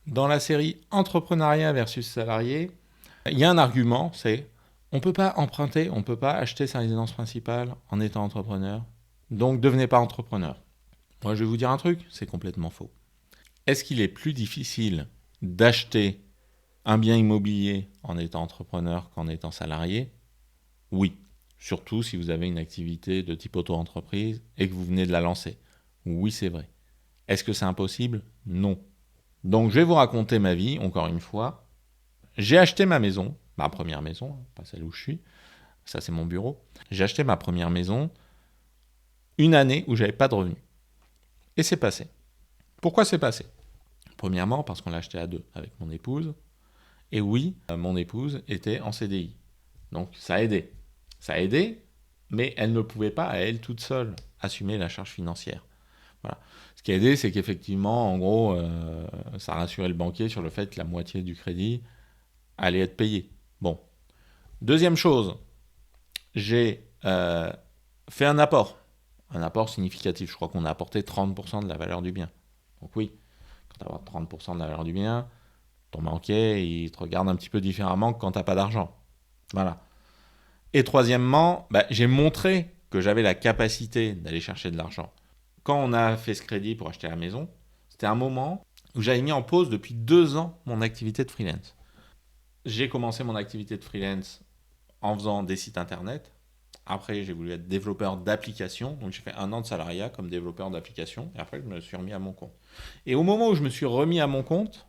Dans la série Entrepreneuriat versus salarié, il y a un argument, c'est on ne peut pas emprunter, on ne peut pas acheter sa résidence principale en étant entrepreneur. Donc devenez pas entrepreneur. Moi je vais vous dire un truc, c'est complètement faux. Est-ce qu'il est plus difficile d'acheter un bien immobilier en étant entrepreneur qu'en étant salarié? Oui. Surtout si vous avez une activité de type auto-entreprise et que vous venez de la lancer. Oui, c'est vrai. Est-ce que c'est impossible? Non. Donc je vais vous raconter ma vie, encore une fois. J'ai acheté ma maison, ma première maison, pas celle où je suis, ça c'est mon bureau. J'ai acheté ma première maison une année où j'avais pas de revenus. Et c'est passé. Pourquoi c'est passé? Premièrement, parce qu'on l'a acheté à deux avec mon épouse. Et oui, mon épouse était en CDI. Donc ça a aidé. Ça a aidé, mais elle ne pouvait pas, à elle toute seule, assumer la charge financière. Voilà. Ce qui a aidé, c'est qu'effectivement, en gros, ça rassurait le banquier sur le fait que la moitié du crédit allait être payé. Bon. Deuxième chose, j'ai fait un apport significatif. Je crois qu'on a apporté 30% de la valeur du bien. Donc oui, quand tu as 30% de la valeur du bien, ton banquier, il te regarde un petit peu différemment que quand tu n'as pas d'argent. Voilà. Et troisièmement, j'ai montré que j'avais la capacité d'aller chercher de l'argent. Quand on a fait ce crédit pour acheter la maison, c'était un moment où j'avais mis en pause depuis 2 ans mon activité de freelance. J'ai commencé mon activité de freelance en faisant des sites internet. Après, j'ai voulu être développeur d'applications. Donc, j'ai fait 1 an de salariat comme développeur d'applications. Et après, je me suis remis à mon compte. Et au moment où je me suis remis à mon compte,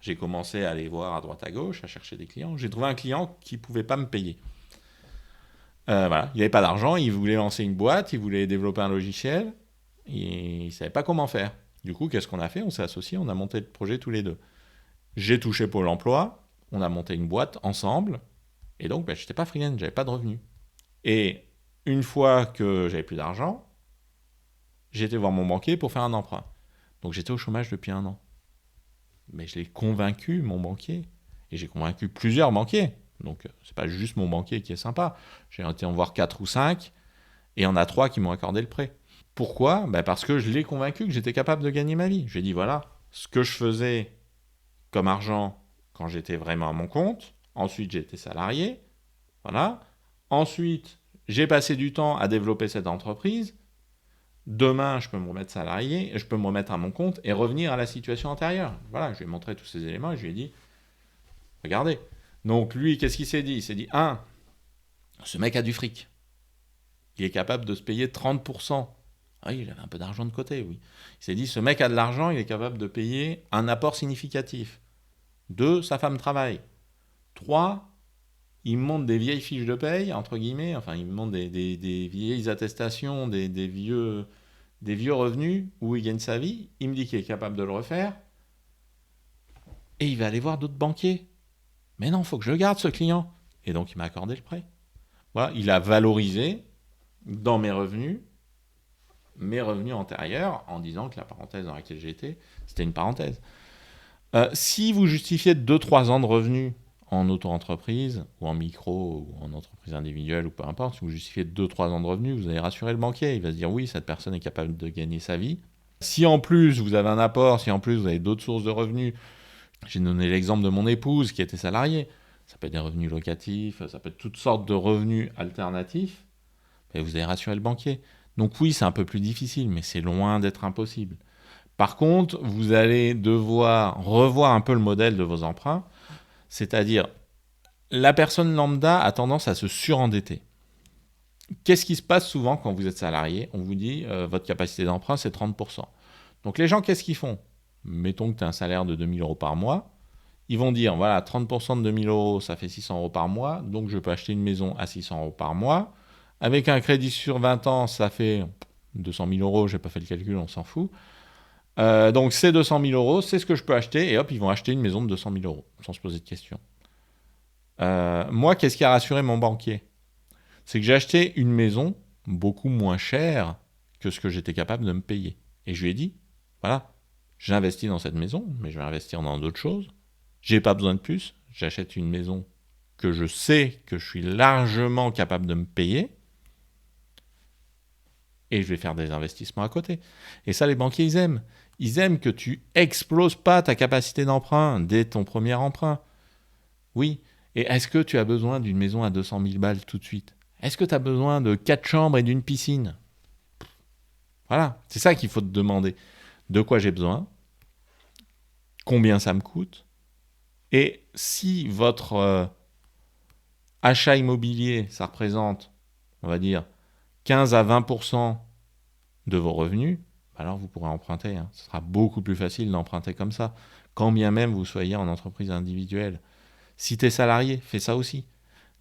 j'ai commencé à aller voir à droite à gauche, à chercher des clients. J'ai trouvé un client qui ne pouvait pas me payer. Voilà. Il n'avait pas d'argent, il voulait lancer une boîte, il voulait développer un logiciel. Et il ne savait pas comment faire. Du coup, qu'est-ce qu'on a fait? On s'est associés, on a monté le projet tous les deux. J'ai touché Pôle emploi, on a monté une boîte ensemble. Et donc, je n'étais pas freelance, j'avais pas de revenus. Et une fois que j'avais plus d'argent, j'ai été voir mon banquier pour faire un emprunt. Donc j'étais au chômage depuis 1 an. Mais je l'ai convaincu, mon banquier. Et j'ai convaincu plusieurs banquiers. Donc c'est pas juste mon banquier qui est sympa. J'ai été en voir 4 ou 5, et il y en a 3 qui m'ont accordé le prêt. Pourquoi? Parce que je l'ai convaincu que j'étais capable de gagner ma vie. Je lui ai dit voilà, ce que je faisais comme argent quand j'étais vraiment à mon compte. Ensuite, j'étais salarié. Voilà. Ensuite, j'ai passé du temps à développer cette entreprise. Demain, je peux me remettre salarié, je peux me remettre à mon compte et revenir à la situation antérieure. Voilà, je lui ai montré tous ces éléments et je lui ai dit, regardez. Donc lui, qu'est-ce qu'il s'est dit? Il s'est dit, ce mec a du fric. Il est capable de se payer 30%. Ah oui, il avait un peu d'argent de côté, oui. Il s'est dit, ce mec a de l'argent, il est capable de payer un apport significatif. 2, sa femme travaille. 3, il me montre des vieilles fiches de paye, entre guillemets, enfin, il me montre des vieilles attestations, des vieux revenus où il gagne sa vie. Il me dit qu'il est capable de le refaire. Et il va aller voir d'autres banquiers. Mais non, il faut que je le garde, ce client. Et donc, il m'a accordé le prêt. Voilà, il a valorisé dans mes revenus antérieurs, en disant que la parenthèse dans laquelle j'étais, c'était une parenthèse. Si vous justifiez 2-3 ans de revenus en auto-entreprise, ou en micro, ou en entreprise individuelle, ou peu importe, si vous justifiez 2-3 ans de revenus, vous allez rassurer le banquier. Il va se dire oui, cette personne est capable de gagner sa vie. Si en plus vous avez un apport, si en plus vous avez d'autres sources de revenus, j'ai donné l'exemple de mon épouse qui était salariée, ça peut être des revenus locatifs, ça peut être toutes sortes de revenus alternatifs, et vous allez rassurer le banquier. Donc oui, c'est un peu plus difficile, mais c'est loin d'être impossible. Par contre, vous allez devoir revoir un peu le modèle de vos emprunts, c'est-à-dire la personne lambda a tendance à se surendetter. Qu'est-ce qui se passe souvent quand vous êtes salarié? On vous dit votre capacité d'emprunt c'est 30%. Donc les gens, qu'est-ce qu'ils font? Mettons que tu as un salaire de 2000 euros par mois. Ils vont dire voilà, 30% de 2000 euros, ça fait 600 euros par mois. Donc je peux acheter une maison à 600 euros par mois. Avec un crédit sur 20 ans, ça fait 200 000 euros. Je n'ai pas fait le calcul, on s'en fout. Donc ces 200 000 euros, c'est ce que je peux acheter. Et hop, ils vont acheter une maison de 200 000 euros sans se poser de questions. Moi, qu'est-ce qui a rassuré mon banquier? C'est que j'ai acheté une maison beaucoup moins chère que ce que j'étais capable de me payer. Et je lui ai dit, voilà, j'investis dans cette maison, mais je vais investir dans d'autres choses. J'ai pas besoin de plus. J'achète une maison que je sais que je suis largement capable de me payer. Et je vais faire des investissements à côté. Et ça, les banquiers, ils aiment. Ils aiment que tu exploses pas ta capacité d'emprunt dès ton premier emprunt. Oui. Et est-ce que tu as besoin d'une maison à 200 000 balles tout de suite? Est-ce que tu as besoin de 4 chambres et d'une piscine? Voilà, c'est ça qu'il faut te demander. De quoi j'ai besoin? Combien ça me coûte? Et si votre achat immobilier, ça représente, on va dire, 15 à 20% de vos revenus, alors vous pourrez emprunter. Ce sera beaucoup plus facile d'emprunter comme ça, quand bien même vous soyez en entreprise individuelle. Si tu es salarié, fais ça aussi.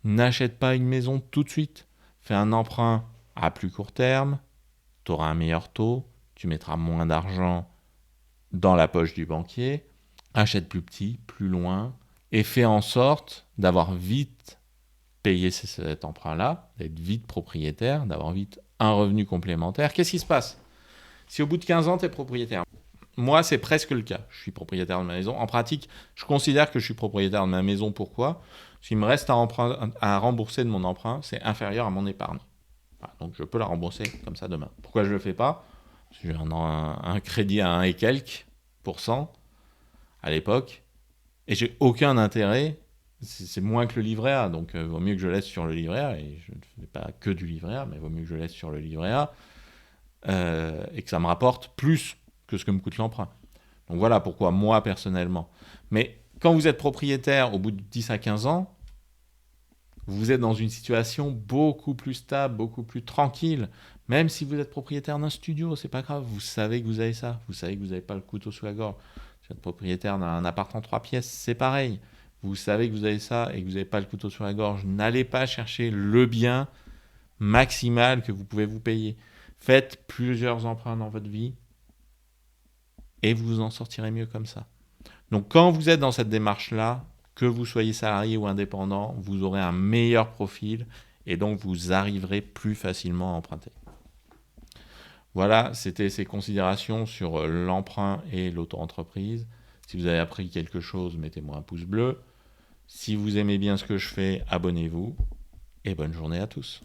N'achète pas une maison tout de suite. Fais un emprunt à plus court terme, tu auras un meilleur taux, tu mettras moins d'argent dans la poche du banquier. Achète plus petit, plus loin, et fais en sorte d'avoir vite payé cet emprunt-là, d'être vite propriétaire, d'avoir vite un revenu complémentaire. Qu'est-ce qui se passe si au bout de 15 ans, tu es propriétaire? Moi, c'est presque le cas. Je suis propriétaire de ma maison. En pratique, je considère que je suis propriétaire de ma maison. Pourquoi? S'il me reste à rembourser de mon emprunt, c'est inférieur à mon épargne. Voilà, donc, je peux la rembourser comme ça demain. Pourquoi je ne le fais pas? Parce que j'ai un crédit à 1 et quelques pourcents à l'époque. Et j'ai aucun intérêt. C'est moins que le livret A. Donc, il vaut mieux que je laisse sur le livret A. Et je ne fais pas que du livret A, mais il vaut mieux que je laisse sur le livret A. Et que ça me rapporte plus que ce que me coûte l'emprunt. Donc voilà pourquoi moi personnellement. Mais quand vous êtes propriétaire au bout de 10 à 15 ans, vous êtes dans une situation beaucoup plus stable, beaucoup plus tranquille. Même si vous êtes propriétaire d'un studio, c'est pas grave, vous savez que vous avez ça. Vous savez que vous n'avez pas le couteau sous la gorge. Si vous êtes propriétaire d'un appart en 3 pièces, c'est pareil. Vous savez que vous avez ça et que vous n'avez pas le couteau sous la gorge. N'allez pas chercher le bien maximal que vous pouvez vous payer. Faites plusieurs emprunts dans votre vie et vous vous en sortirez mieux comme ça. Donc quand vous êtes dans cette démarche-là, que vous soyez salarié ou indépendant, vous aurez un meilleur profil et donc vous arriverez plus facilement à emprunter. Voilà, c'était ces considérations sur l'emprunt et l'auto-entreprise. Si vous avez appris quelque chose, mettez-moi un pouce bleu. Si vous aimez bien ce que je fais, abonnez-vous et bonne journée à tous.